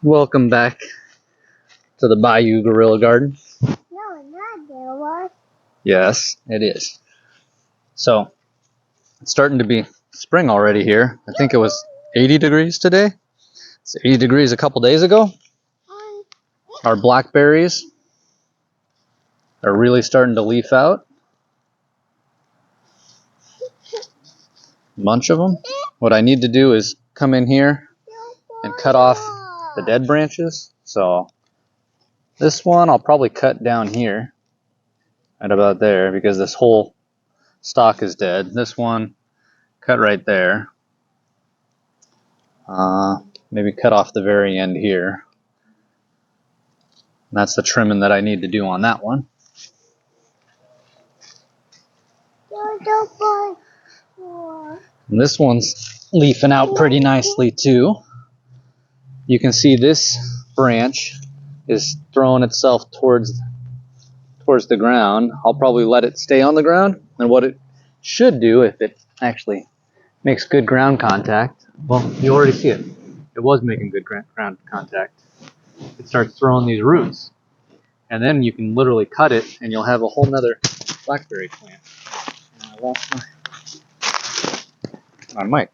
Welcome back to the Bayou Guerrilla garden. No, not there was. Yes, it is. So, it's starting to be spring already here. I think it was 80 degrees today. It's 80 degrees a couple days ago. Our blackberries are really starting to leaf out. A bunch of them. What I need to do is come in here and cut off the dead branches. So, this one I'll probably cut down here, right about there, because this whole stalk is dead. This one, cut right there. Maybe cut off the very end here. And that's the trimming that I need to do on that one. And this one's leafing out pretty nicely too. You can see this branch is throwing itself towards the ground. I'll probably let it stay on the ground, and what it should do, if it actually makes good ground contact, well, you already see it. It was making good ground contact. It starts throwing these roots, and then you can literally cut it, and you'll have a whole nother blackberry plant. And I lost my mic.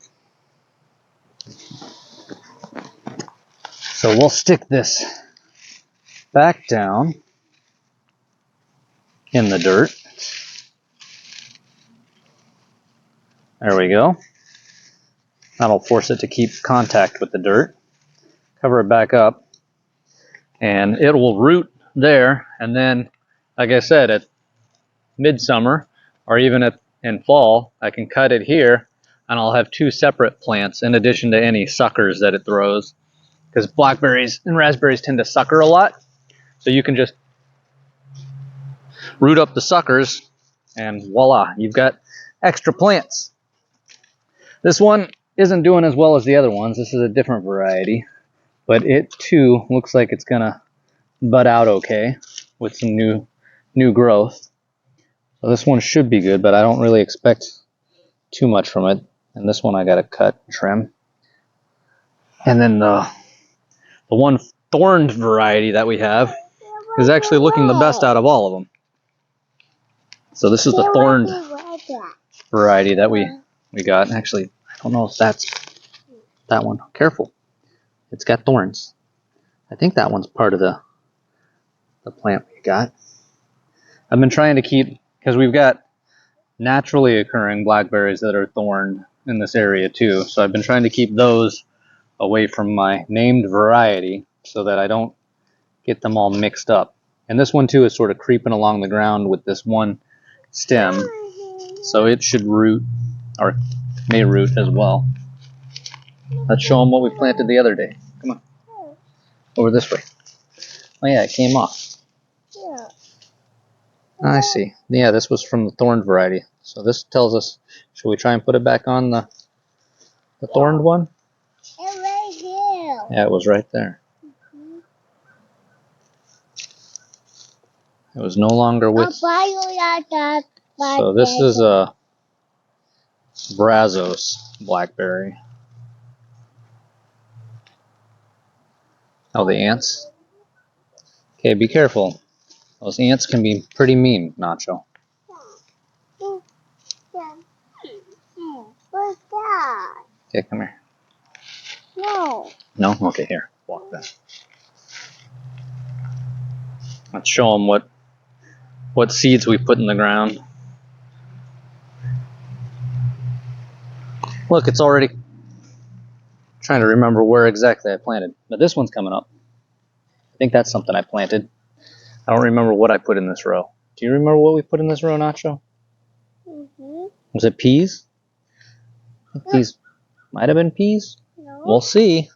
So we'll stick this back down in the dirt. There we go. That'll force it to keep contact with the dirt. Cover it back up, and it will root there. And then, like I said, at midsummer or even in fall, I can cut it here, and I'll have two separate plants in addition to any suckers that it throws. Because blackberries and raspberries tend to sucker a lot, so you can just root up the suckers, and voila, you've got extra plants. This one isn't doing as well as the other ones. This is a different variety, but it too looks like it's gonna bud out okay with some new growth. So this one should be good, but I don't really expect too much from it. And this one I gotta cut and trim. And then the one thorned variety that we have is actually looking the best out of all of them. So this is the thorned variety that we got. Actually, I don't know if that's that one. Careful. It's got thorns. I think that one's part of the plant we got. I've been trying to keep, because we've got naturally occurring blackberries that are thorned in this area too. So I've been trying to keep those away from my named variety so that I don't get them all mixed up. And this one too is sort of creeping along the ground with this one stem, so it should root, or may root as well. Let's show them what we planted the other day. Come on, over this way. Oh yeah, it came off. Yeah. I see. Yeah, this was from the thorned variety. So this tells us, should we try and put it back on the thorned one? It's right here. Yeah, it was right there. It was no longer with. So this is a Brazos blackberry. Oh, the ants? Okay, be careful. Those ants can be pretty mean, Nacho. What's that? Okay, come here. No. No? Okay, here. Walk that. Let's show them what seeds we put in the ground. Look, it's already trying to remember where exactly I planted. But this one's coming up. I think that's something I planted. I don't remember what I put in this row. Do you remember what we put in this row, Nacho? Was it peas? I think these might have been peas. No. We'll see.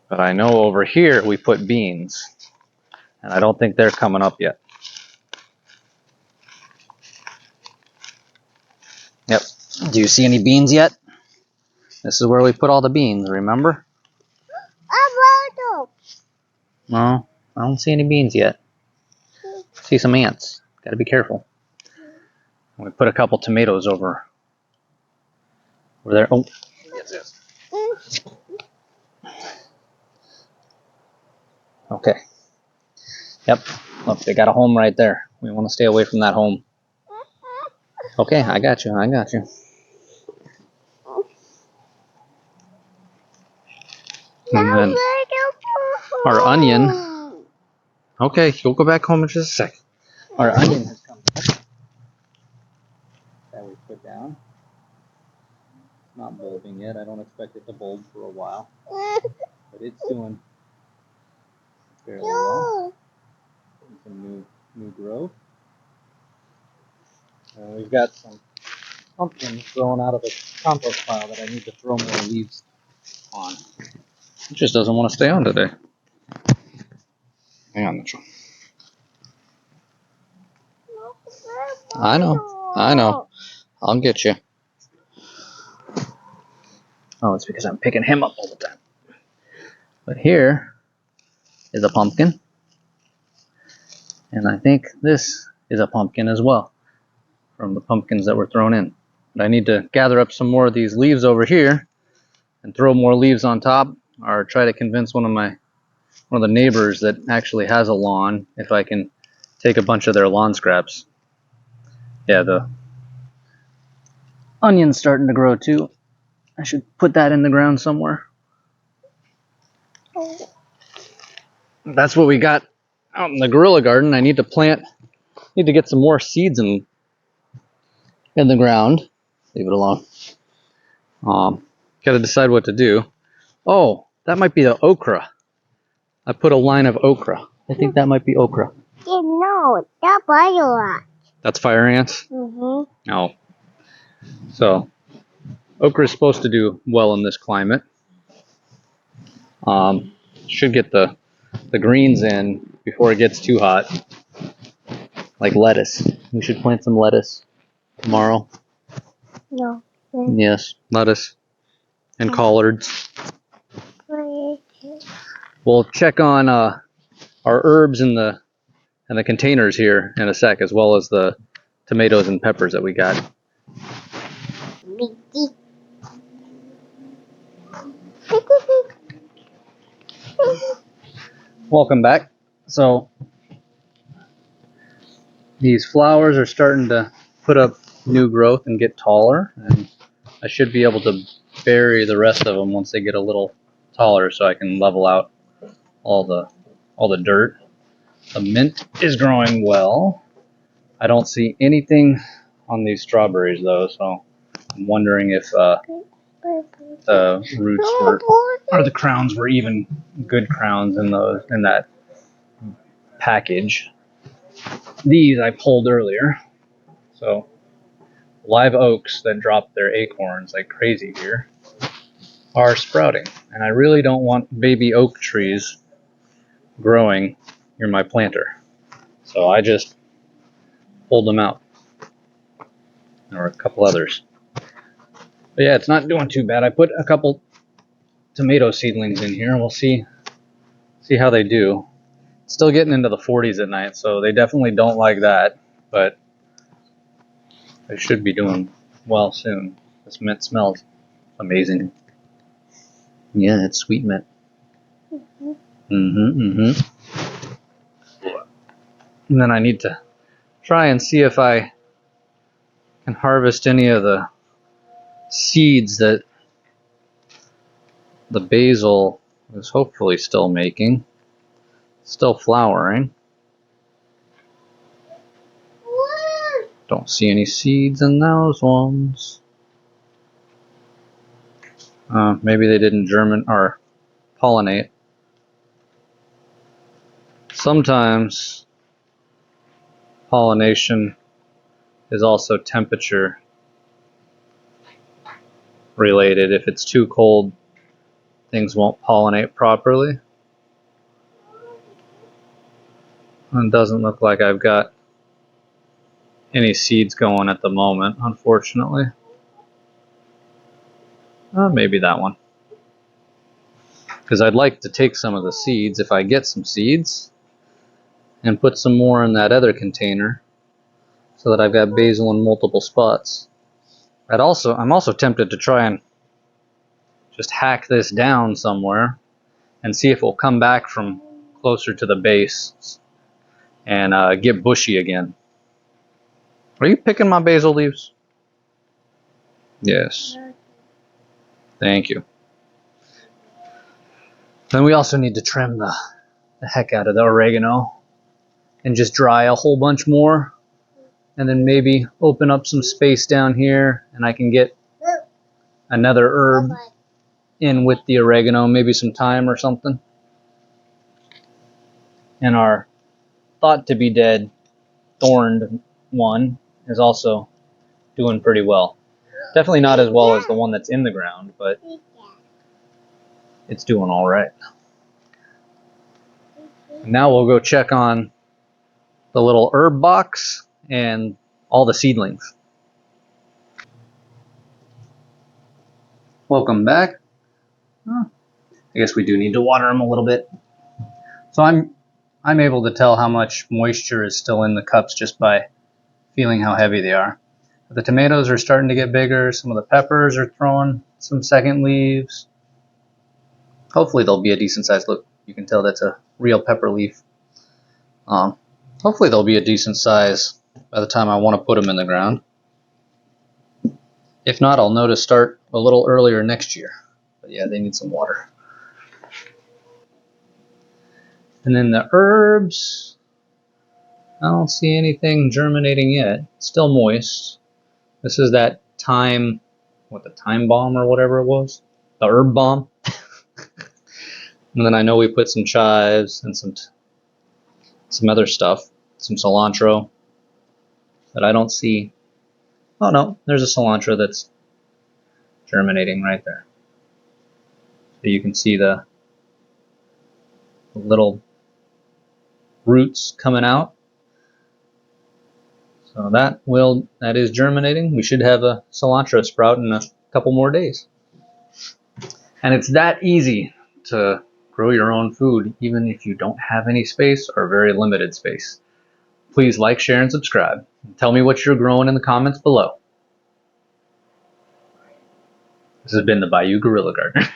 But I know over here we put beans. And I don't think they're coming up yet. Yep. Do you see any beans yet? This is where we put all the beans, remember? No, I don't see any beans yet. See some ants. Gotta be careful. We put a couple tomatoes over there. Oh, yes. Okay. Yep. Look, they got a home right there. We want to stay away from that home. Okay, I got you. I got you. And then our onion. Okay, you'll go back home in just a sec. Our onion has come back. That we put down. It's not bulbing yet. I don't expect it to bulb for a while. But it's doing fairly well. Some new growth. We've got some pumpkins growing out of the compost pile that I need to throw more leaves on. It just doesn't want to stay on today. Hang on, Mitchell. I know. I'll get you. Oh, it's because I'm picking him up all the time. But here is a pumpkin. And I think this is a pumpkin as well, from the pumpkins that were thrown in. But I need to gather up some more of these leaves over here and throw more leaves on top, or try to convince one of the neighbors that actually has a lawn if I can take a bunch of their lawn scraps. Yeah, the onion's starting to grow too. I should put that in the ground somewhere. That's what we got out in the guerrilla garden. I need to get some more seeds in the ground. Leave it alone. Got to decide what to do. Oh, that might be the okra. I put a line of okra. I think that might be okra. No, that's fire. That's fire ants? Mm-hmm. Oh. So, okra is supposed to do well in this climate. Should get the greens in before it gets too hot. Like lettuce. We should plant some lettuce tomorrow. No. Yes, lettuce and collards. We'll check on our herbs in the containers here in a sec, as well as the tomatoes and peppers that we got. Welcome back. So these flowers are starting to put up new growth and get taller, and I should be able to bury the rest of them once they get a little taller, so I can level out all the dirt. The mint is growing well. I don't see anything on these strawberries though, so I'm wondering if the roots or the crowns were even good crowns in that package. These I pulled earlier, so live oaks that drop their acorns like crazy here are sprouting, and I really don't want baby oak trees growing near my planter, so I just pulled them out. There were a couple others, but yeah, it's not doing too bad. I put a couple tomato seedlings in here, and we'll see how they do. It's still getting into the 40s at night, so they definitely don't like that, but they should be doing well soon. This mint smells amazing. Yeah, it's sweet mint. And then I need to try and see if I can harvest any of the seeds that the basil is hopefully still making. Still flowering. Don't see any seeds in those ones. Maybe they didn't germinate or pollinate. Sometimes pollination is also temperature related. If it's too cold, things won't pollinate properly. It doesn't look like I've got any seeds going at the moment, unfortunately. Maybe that one. Because I'd like to take some of the seeds, if I get some seeds, and put some more in that other container so that I've got basil in multiple spots. I'm also tempted to try and just hack this down somewhere and see if it will come back from closer to the base and get bushy again. Are you picking my basil leaves? Yes. Thank you. Then we also need to trim the heck out of the oregano and just dry a whole bunch more. And then maybe open up some space down here and I can get another herb in with the oregano, maybe some thyme or something. And our thought to be dead thorned one is also doing pretty well. Definitely not as well as the one that's in the ground, but it's doing all right. Now we'll go check on the little herb box and all the seedlings. Welcome back. I guess we do need to water them a little bit. So I'm able to tell how much moisture is still in the cups just by feeling how heavy they are. The tomatoes are starting to get bigger. Some of the peppers are throwing some second leaves. Hopefully they'll be a decent size. Look, you can tell that's a real pepper leaf. Hopefully they'll be a decent size by the time I want to put them in the ground. If not, I'll know to start a little earlier next year. But yeah, they need some water. And then the herbs, I don't see anything germinating yet. It's still moist. This is that thyme, the thyme bomb or whatever it was? The herb bomb. And then I know we put some chives and some other stuff, some cilantro that I don't see. Oh no, there's a cilantro that's germinating right there. So you can see the little roots coming out. So that is germinating. We should have a cilantro sprout in a couple more days. And it's that easy to grow your own food, even if you don't have any space or very limited space. Please like, share, and subscribe. Tell me what you're growing in the comments below. This has been the Bayou Guerrilla Gardener.